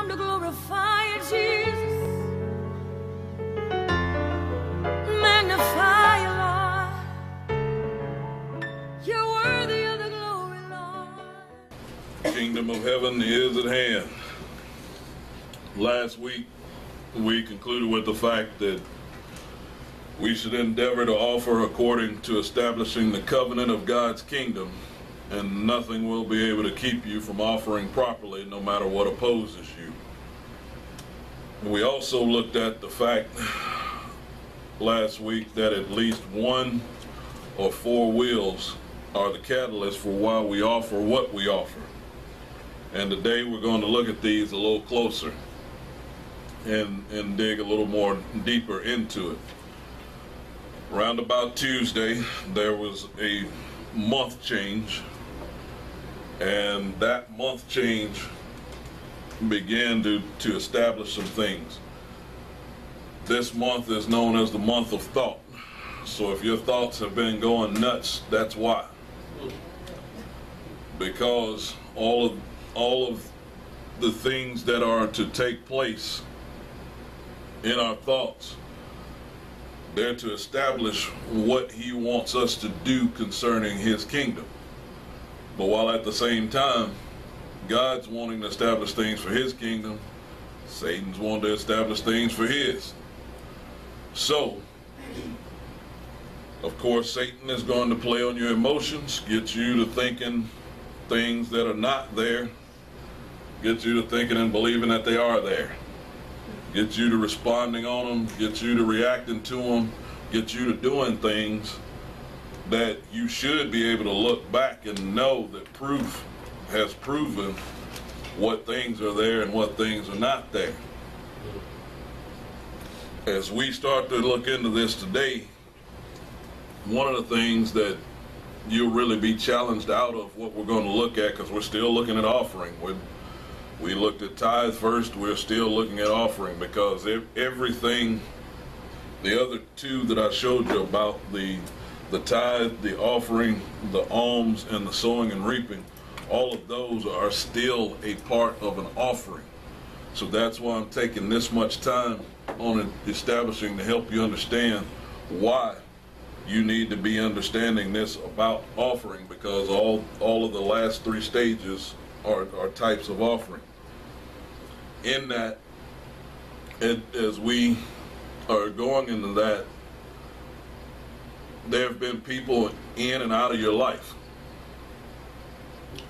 come to glorify you, Jesus. Magnify you, Lord. You're worthy of the glory, Lord. The kingdom of heaven is at hand. Last week, we concluded with the fact that we should endeavor to offer according to establishing the covenant of God's kingdom, and nothing will be able to keep you from offering properly, no matter what opposes you. We also looked at the fact last week that at least one or four wills are the catalyst for why we offer what we offer. And today we're going to look at these a little closer and dig a little more deeper into it. Around about Tuesday, there was a month change, and that month change began to establish some things. This month is known as the month of thought. So if your thoughts have been going nuts, that's why. Because all of the things that are to take place in our thoughts, they're to establish what he wants us to do concerning his kingdom. But while at the same time, God's wanting to establish things for his kingdom, Satan's wanting to establish things for his. So, of course, Satan is going to play on your emotions, get you to thinking things that are not there, get you to thinking and believing that they are there, get you to responding on them, get you to reacting to them, get you to doing things that you should be able to look back and know that proof has proven what things are there and what things are not there. As we start to look into this today, one of the things that you'll really be challenged out of what we're going to look at, because we're still looking at offering. We looked at tithe first, we're still looking at offering, because everything, the other two that I showed you about, the tithe, the offering, the alms, and the sowing and reaping, all of those are still a part of an offering. So that's why I'm taking this much time on establishing to help you understand why you need to be understanding this about offering, because all of the last three stages are types of offering. In that, as we are going into that, there have been people in and out of your life.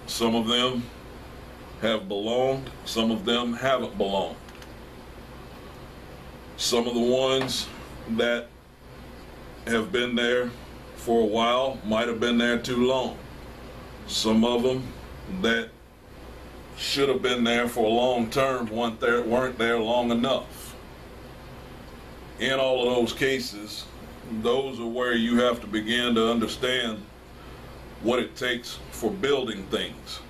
Some of them have belonged, some of them haven't belonged. Some of the ones that have been there for a while might have been there too long. Some of them that should have been there for a long term weren't there long enough. In all of those cases, those are where you have to begin to understand what it takes for building things,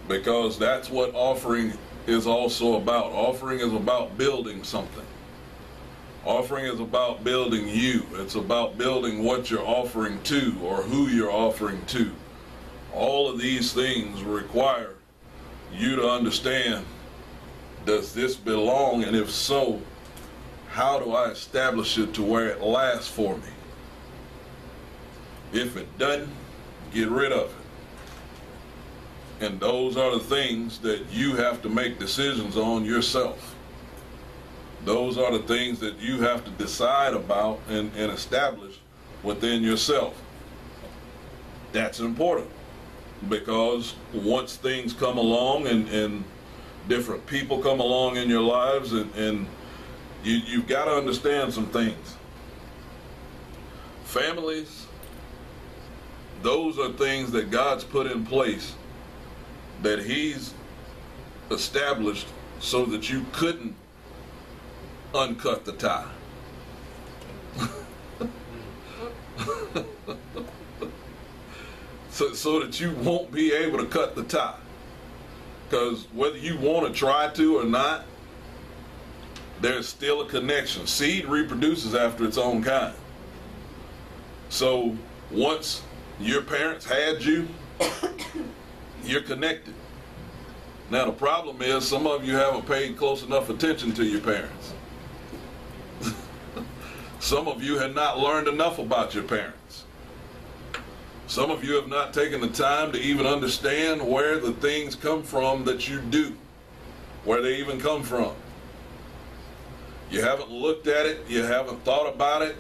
because that's what offering is also about. Offering is about building something. Offering is about building you. It's about building what you're offering to or who you're offering to. All of these things require you to understand, does this belong? And if so, how do I establish it to where it lasts for me? If it doesn't, get rid of it. And those are the things that you have to make decisions on yourself. Those are the things that you have to decide about and establish within yourself. That's important, because once things come along and different people come along in your lives, and you've got to understand some things. Families, those are things that God's put in place, that he's established so that you couldn't uncut the tie. so that you won't be able to cut the tie. Because whether you want to try to or not, there's still a connection. Seed reproduces after its own kind. So once your parents had you, you're connected. Now the problem is some of you haven't paid close enough attention to your parents. Some of you have not learned enough about your parents. Some of you have not taken the time to even understand where the things come from that you do, where they even come from. You haven't looked at it, you haven't thought about it.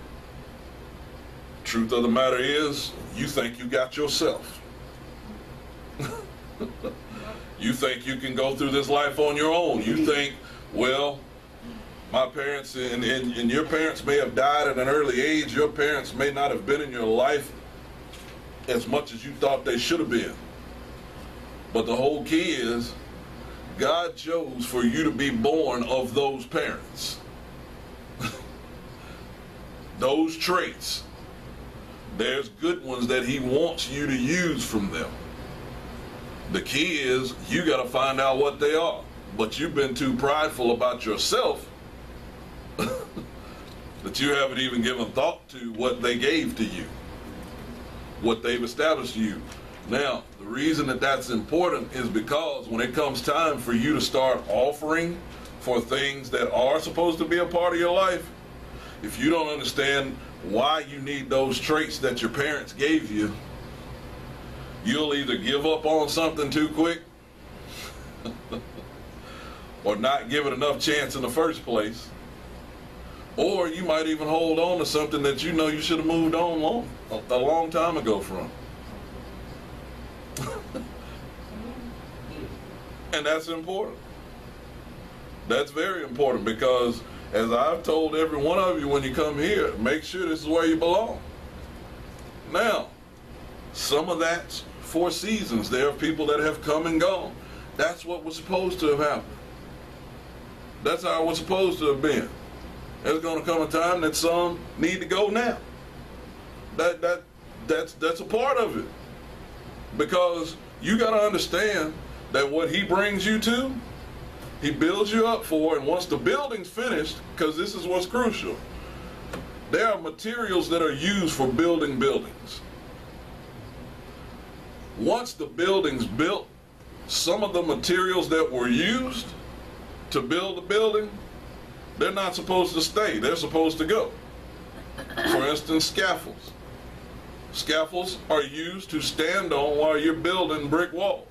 Truth of the matter is, you think you got yourself. You think you can go through this life on your own. You think, well, my parents and your parents may have died at an early age. Your parents may not have been in your life as much as you thought they should have been. But the whole key is, God chose for you to be born of those parents. Those traits. There's good ones that he wants you to use from them. The key is you got to find out what they are. But you've been too prideful about yourself that you haven't even given thought to what they gave to you, what they've established to you. Now, the reason that that's important is because when it comes time for you to start offering for things that are supposed to be a part of your life, if you don't understand why you need those traits that your parents gave you, you'll either give up on something too quick or not give it enough chance in the first place, or you might even hold on to something that you know you should have moved on a long time ago from. And that's important. That's very important, because as I've told every one of you when you come here, make sure this is where you belong. Now, some of that's for seasons. There are people that have come and gone. That's what was supposed to have happened. That's how it was supposed to have been. There's going to come a time that some need to go now. That's a part of it. Because you got to understand that what he brings you to, he builds you up for, and once the building's finished, because this is what's crucial, there are materials that are used for building buildings. Once the building's built, some of the materials that were used to build the building, they're not supposed to stay. They're supposed to go. For instance, scaffolds. Scaffolds are used to stand on while you're building brick walls.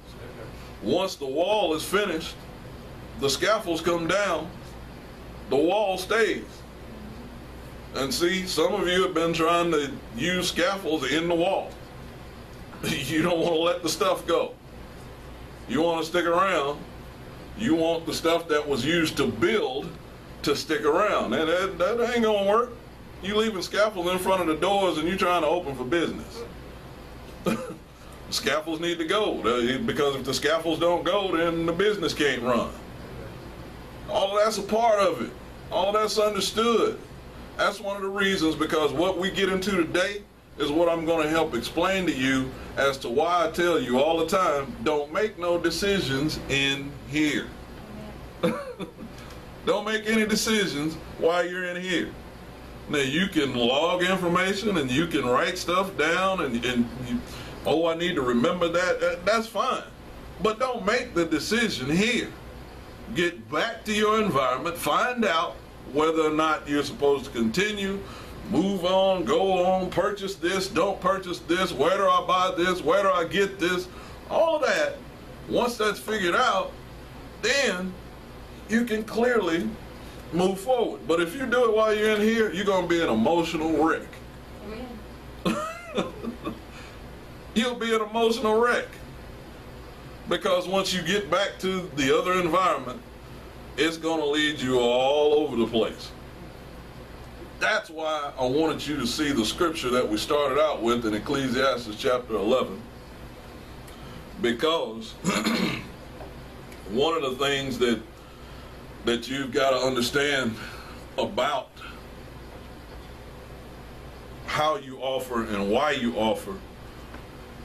Once the wall is finished, the scaffolds come down, the wall stays. And see, some of you have been trying to use scaffolds in the wall. You don't want to let the stuff go. You want to stick around. You want the stuff that was used to build to stick around. And that ain't going to work. You leaving scaffolds in front of the doors and you trying to open for business. The scaffolds need to go, because if the scaffolds don't go, then the business can't run. All of that's a part of it. All of that's understood. That's one of the reasons, because what we get into today is what I'm going to help explain to you as to why I tell you all the time, don't make no decisions in here. Don't make any decisions while you're in here. Now, you can log information and you can write stuff down and you, oh, I need to remember that. That's fine. But don't make the decision here. Get back to your environment. Find out whether or not you're supposed to continue, move on, go on, purchase this, don't purchase this, where do I buy this, where do I get this, all of that. Once that's figured out, then you can clearly move forward. But if you do it while you're in here, you're going to be an emotional wreck. You'll be an emotional wreck. Because once you get back to the other environment, it's going to lead you all over the place. That's why I wanted you to see the scripture that we started out with in Ecclesiastes chapter 11. Because one of the things that you've got to understand about how you offer and why you offer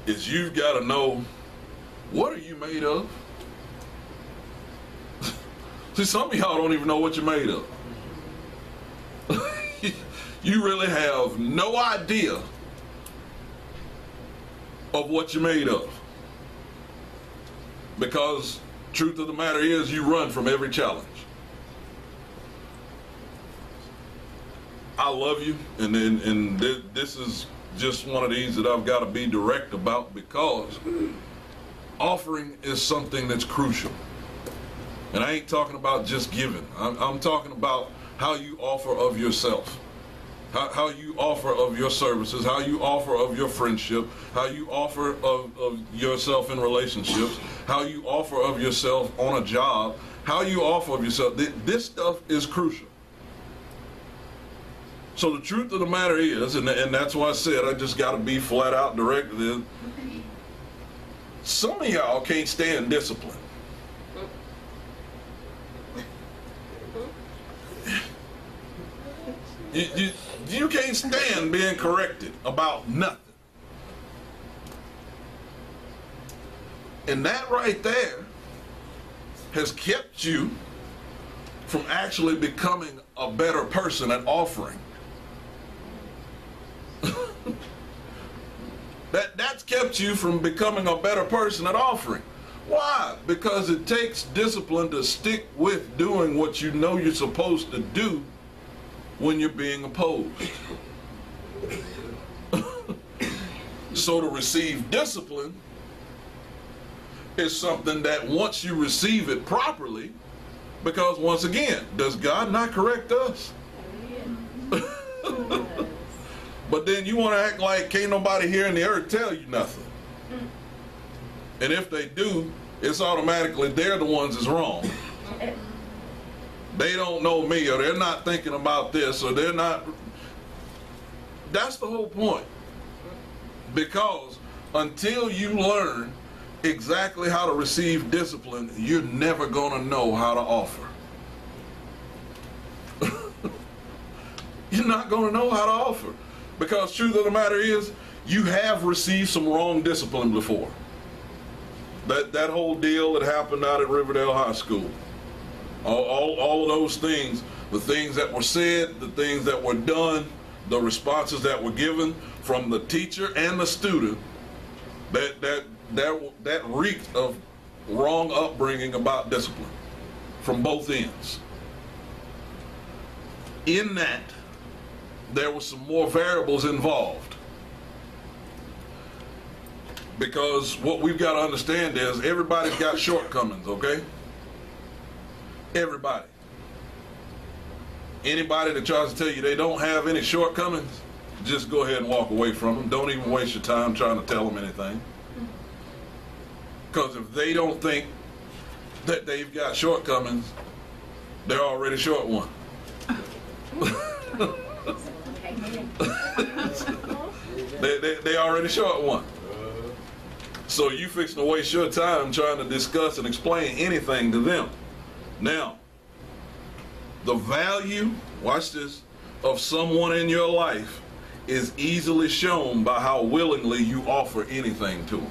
is you've got to know, what are you made of? See, some of y'all don't even know what you're made of. You really have no idea of what you're made of. Because Truth of the matter is, you run from every challenge. I love you, and this is just one of these that I've got to be direct about, because offering is something that's crucial. And I ain't talking about just giving. I'm talking about how you offer of yourself, how you offer of your services, how you offer of your friendship, how you offer of yourself in relationships, how you offer of yourself on a job, how you offer of yourself. This stuff is crucial. So the truth of the matter is, and that's why I said I just got to be flat out direct, is some of y'all can't stand discipline. You can't stand being corrected about nothing. And that right there has kept you from actually becoming a better person at offering. That's kept you from becoming a better person at offering. Why? Because it takes discipline to stick with doing what you know you're supposed to do when you're being opposed. So to receive discipline is something that once you receive it properly, because once again, does God not correct us? But then you want to act like can't nobody here in the earth tell you nothing. And if they do, it's automatically they're the ones that's wrong. They don't know me, or they're not thinking about this, or they're not. That's the whole point. Because until you learn exactly how to receive discipline, you're never going to know how to offer. You're not going to know how to offer. Because truth of the matter is, you have received some wrong discipline before. That whole deal that happened out at Riverdale High School. All of those things, the things that were said, the things that were done, the responses that were given from the teacher and the student, that reeked of wrong upbringing about discipline from both ends. In that, there were some more variables involved. Because what we've got to understand is everybody's got shortcomings, okay? Everybody. Anybody that tries to tell you they don't have any shortcomings, just go ahead and walk away from them. Don't even waste your time trying to tell them anything. Because if they don't think that they've got shortcomings, they're already short one. They already short one. So you fixing to waste your time trying to discuss and explain anything to them. Now, the value, watch this, of someone in your life is easily shown by how willingly you offer anything to them.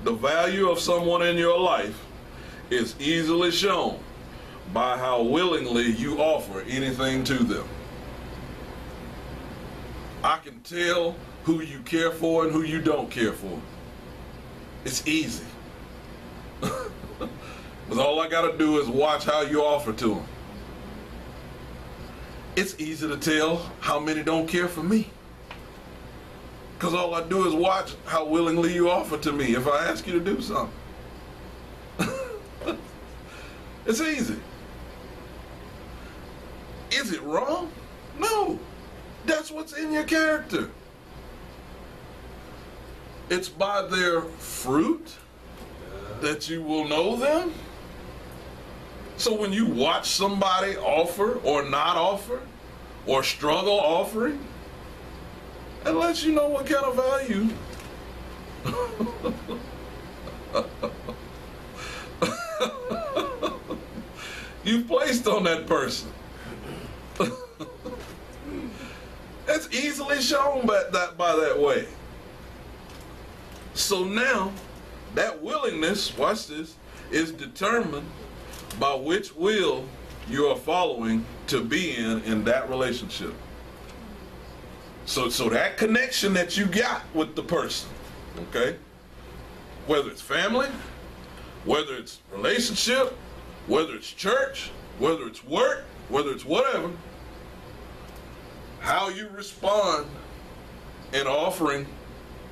The value of someone in your life is easily shown by how willingly you offer anything to them. I can tell who you care for and who you don't care for. It's easy. Because all I got to do is watch how you offer to them. It's easy to tell how many don't care for me. Because all I do is watch how willingly you offer to me if I ask you to do something. It's easy. Is it wrong? No. That's what's in your character. It's by their fruit that you will know them. So when you watch somebody offer or not offer or struggle offering, it lets you know what kind of value you've placed on that person. It's easily shown by that way. So now, that willingness, watch this, is determined by which will you are following to be in that relationship. So that connection that you got with the person, okay? whether it's family, whether it's relationship, whether it's church, whether it's work, whether it's whatever, how you respond in offering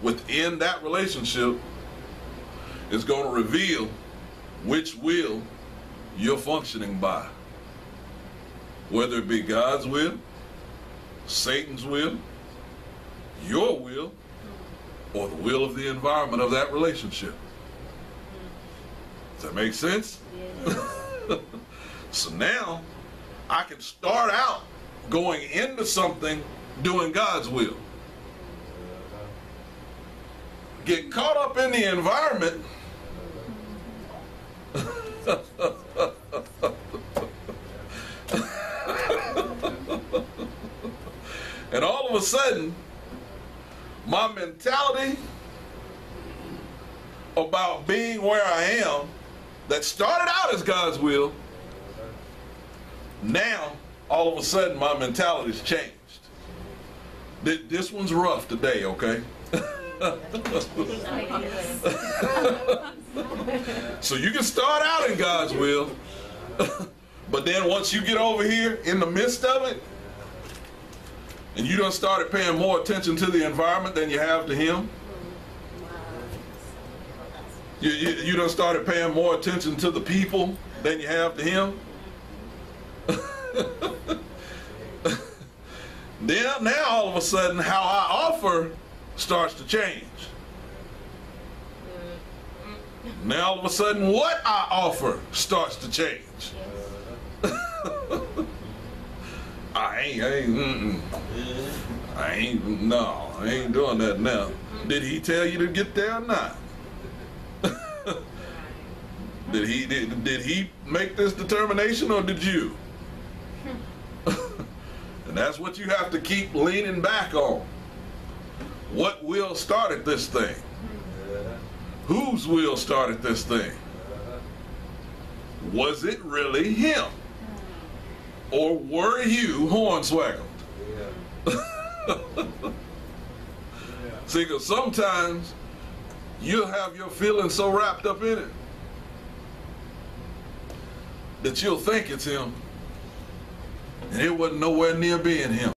within that relationship is going to reveal which will you're functioning by. Whether it be God's will, Satan's will, your will, or the will of the environment of that relationship. Does that make sense? Yeah. So now I can start out going into something doing God's will. Get caught up in the environment and all of a sudden my mentality about being where I am that started out as God's will, now all of a sudden my mentality's changed. This one's rough today, okay? So you can start out in God's will, but then once you get over here in the midst of it, and you done started paying more attention to the environment than you have to Him, you done started paying more attention to the people than you have to Him. Then now all of a sudden how I offer starts to change. Now all of a sudden what I offer starts to change. I ain't doing that now. Did He tell you to get there or not? Did he make this determination or did you? And that's what you have to keep leaning back on. What will started this thing? Whose will started this thing? Was it really Him? Or were you hornswaggled? See, because sometimes you'll have your feelings so wrapped up in it that you'll think it's Him, and it wasn't nowhere near being Him.